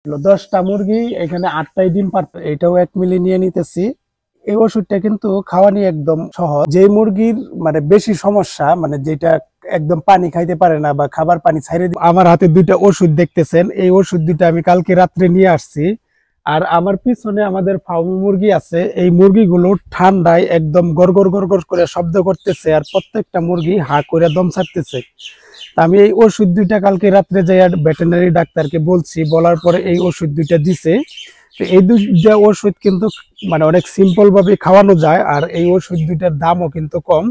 10টা মুরগি এখানে 8টাই ডিম পারত, এটাও 1 মিলি নিয়ে নিতেছি। এই ওষুধটা কিন্তু খাওয়ানি একদম সহজ। যে মুরগির মানে বেশি সমস্যা, মানে যেটা একদম পানি খাইতে পারে না বা খাবার পানি ছাইরে, আমার হাতে 2টা ওষুধ দেখতেছেন, এই ওষুধ 2টা আমি কালকে রাত্রে নিয়ে আসছি। আর আমার পিছনে আমাদের ফার্ম মুরগি আছে, এই মুরগিগুলো ঠান্ডায় একদম গড়গড় গড়গড় করে শব্দ করতেছে, আর প্রত্যেকটা মুরগি হা করে দম ছাড়তেছে। আমি এই ওষুধ 2টা কালকে রাত্রে যাই ভেটেরিনারি ডাক্তারকে বলছি, বলার পরে এই ওষুধ 2টা দিছে। তো এই 2টা ওষুধ কিন্তু মানে অনেক সিম্পল ভাবে খাওয়ানো যায়, আর এই ওষুধ 2টার দামও কিন্তু কম।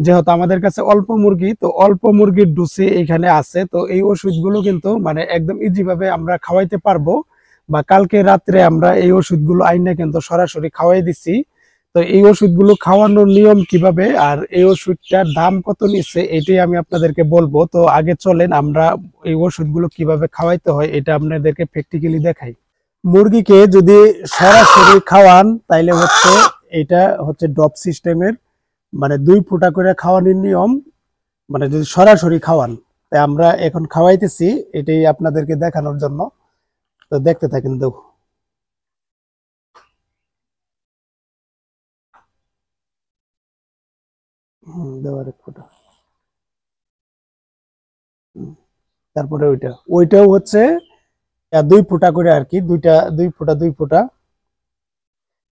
যেহেতু আমাদের কাছে অল্প মুরগি, তো অল্প মুরগির ডোজে এখানে আছে, তো এই ওষুধগুলো কিন্তু মানে একদম ইজি ভাবে আমরা খাওয়াইতে পারবো। বা কালকে রাত্রে আমরা এই ওষুধগুলো আইনা কিন্তু সরাসরি খাওয়াই দিছি। তো এই ওষুধগুলো খাওয়ানোর নিয়ম কিভাবে আর এই ওষুধটার দাম কত নিচ্ছে এটাই আমি আপনাদেরকে বলবো। তো আগে চলেন আমরা এই ওষুধগুলো কিভাবে খাওয়াইতে হয় এটা আপনাদেরকে প্র্যাকটিক্যালি দেখাই। মুরগিকে যদি সরাসরি খাওয়ান তাইলে হচ্ছে এটা হচ্ছে ড্রপ সিস্টেমের, মানে 2 ফোঁটা করে খাওয়ানোর নিয়ম। মানে যদি সরাসরি খাওয়ান, তাই আমরা এখন খাওয়াইতেছি, এটাই আপনাদেরকে দেখানোর জন্য। তো দেখতে থাকেন। তো দেওয়ার 1 ফোঁটা, তারপরে ওইটাও হচ্ছে 2 ফোঁটা করে আর কি, 2 ফোঁটা 2 ফোঁটা।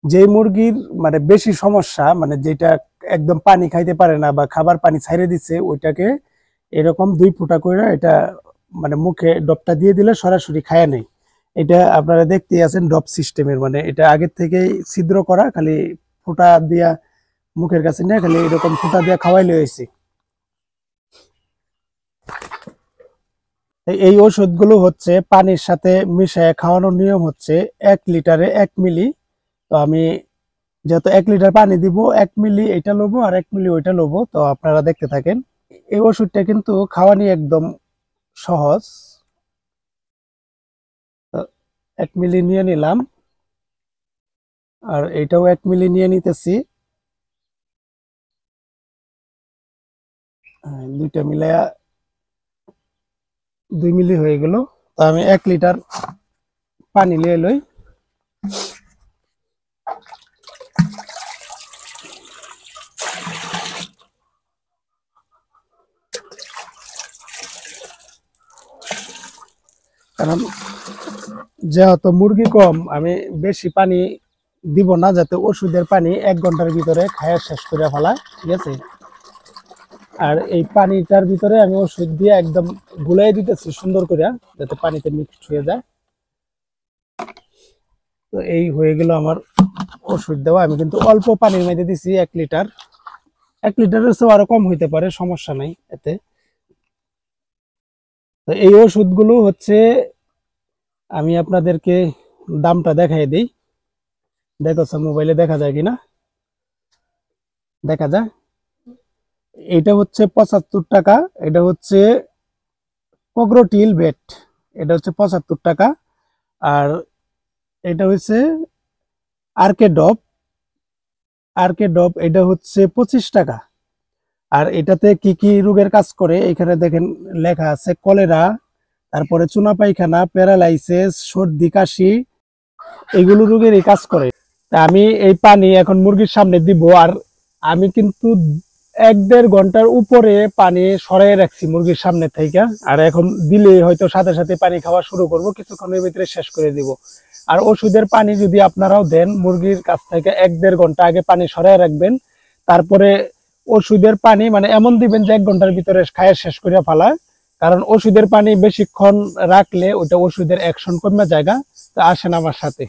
যে মুরগির মানে বেশি সমস্যা, মানে যেটা একদম পানি খাইতে পারে না বা খাবার পানি ছাইরে দিচ্ছে, ওইটাকে এরকম 2 ফোঁটা করে এটা মানে মুখে ডবটা দিয়ে দিলে সরাসরি খায় নেই। এটা আপনারা দেখতেই আছেন ডপ সিস্টেমের, মানে এটা আগের থেকেই ছিদ্র করা, খালি ফোঁটা দিয়া মুখের কাছে নিয়ে খালি এরকম ফোঁটা দিয়া খাওয়াইলে হয়েছে। এই ওষুধগুলো হচ্ছে পানির সাথে মিশিয়ে খাওয়ানোর নিয়ম হচ্ছে 1 লিটারে 1 মিলি। তো আমি যেহেতু 1 লিটার পানি দিব, 1 মিলি এটা লবো আর 1 মিলি ওইটা লবো। তো আপনারা দেখতে থাকেন। এই ওষুধটা কিন্তু খাওয়ানি একদম সহজ। 1 মিলি নিয়ে নিলাম, আর এটাও 1 মিলি নিয়ে নিতেছি। 2টা মিলায়া 2 মিলি হয়ে গেল। তো আমি 1 লিটার পানি নিয়ে লই। কারণ যেহেতু মুরগি কম, আমি বেশি পানি দিব না, যাতে ওষুধের পানি 1 ঘন্টার ভিতরে খায়া শেষ করে ফেলা। ঠিক আছে, আর এই পানিটার ভিতরে আমি ওষুধ দিয়ে একদম গুলাই দিতেছি সুন্দর করে, যাতে পানিতে মিক্সড হয়ে যায়। তো এই হয়ে গেল আমার ওষুধ দেওয়া। আমি কিন্তু অল্প পানির মধ্যে দিছি 1 লিটার। 1 লিটারের চেয়ে আরো কম হইতে পারে, সমস্যা নাই এতে। তো এই ওষুধগুলো হচ্ছে আমি আপনাদেরকে দামটা দেখাই দিই। দেখো মোবাইলে দেখা যায় কিনা, দেখা যায়। এটা হচ্ছে 75 টাকা। এটা হচ্ছে কোগ্রোটিল বেট, এটা হচ্ছে 75 টাকা। আর এটা হচ্ছে আরকে ডপ, এটা হচ্ছে 25 টাকা। আর এটাতে কি কি রোগের কাজ করে এখানে দেখেন লেখা আছে: কলেরা, তারপরে চুনা পায়খানা, প্যারালাইসিস, সর্দি কাশি, এগুলো রোগের এই কাজ করে। তা আমি এই পানি এখন মুরগির সামনে দিব, আর আমি কিন্তু 1-1.5 ঘন্টার উপরে পানি সরাই রাখছি মুরগির সামনে থেকে। আর এখন দিলে হয়তো সাথে সাথে পানি খাওয়া শুরু করব, কিছুক্ষণের ভিতরে শেষ করে দিব। আর ওষুধের পানি যদি আপনারাও দেন, মুরগির কাছ থেকে 1-1.5 ঘন্টা আগে পানি সরাই রাখবেন। তারপরে ওষুধের পানি মানে এমন দিবেন যে 1 ঘন্টার ভিতরে খায় শেষ করে ফেলায়। কারণ ওষুধের পানি বেশিক্ষণ রাখলে ওটা ওষুধের অ্যাকশন কমে জায়গা। তো আসেন আমার সাথে।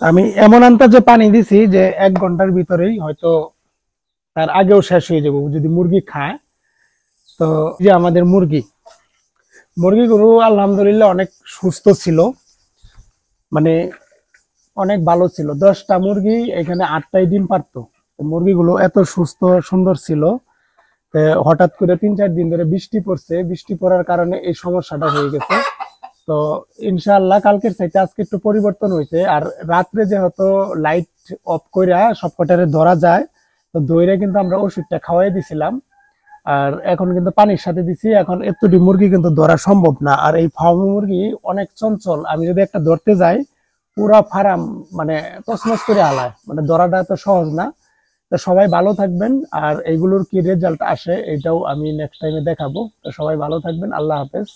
আমি এমন আন্দাজে পানি দিছি যে 1 ঘন্টার ভিতরেই হয়তো, তার আগেও শেষ হয়ে যাবো যদি মুরগি খায়। তো যে আমাদের মুরগিগুলো আলহামদুলিল্লাহ অনেক সুস্থ ছিল, মানে অনেক ভালো ছিল। 10টা মুরগি এখানে 8টাই ডিম পারতো। মুরগিগুলো এত সুস্থ সুন্দর ছিল। হঠাৎ করে 3-4 দিন ধরে বৃষ্টি পড়ছে, বৃষ্টি পড়ার কারণে এই সমস্যাটা হয়ে গেছে। তো ইনশাআল্লাহ কালকের চাইতে আজকে একটু পরিবর্তন হয়েছে। আর রাত্রে যেহেতু লাইট অফ কইরা সব কটারে ধরা যায়, তো দইরে কিন্তু আমরা ওষুধটা খাওয়াই দিছিলাম। আর এখন কিন্তু পানির সাথে দিছি, এখন এতটি মুরগি কিন্তু ধরা সম্ভব না। আর এই ফার্মি মুরগি অনেক চঞ্চল, আমি যদি একটা ধরতে যাই পুরা ফার্ম মানে তছনছ করে আলায়, মানে ধরাটা তো সহজ না। তো সবাই ভালো থাকবেন, আর এইগুলোর কি রেজাল্ট আসে এটাও আমি নেক্সট টাইমে দেখাবো। তো সবাই ভালো থাকবেন, আল্লাহ হাফেজ।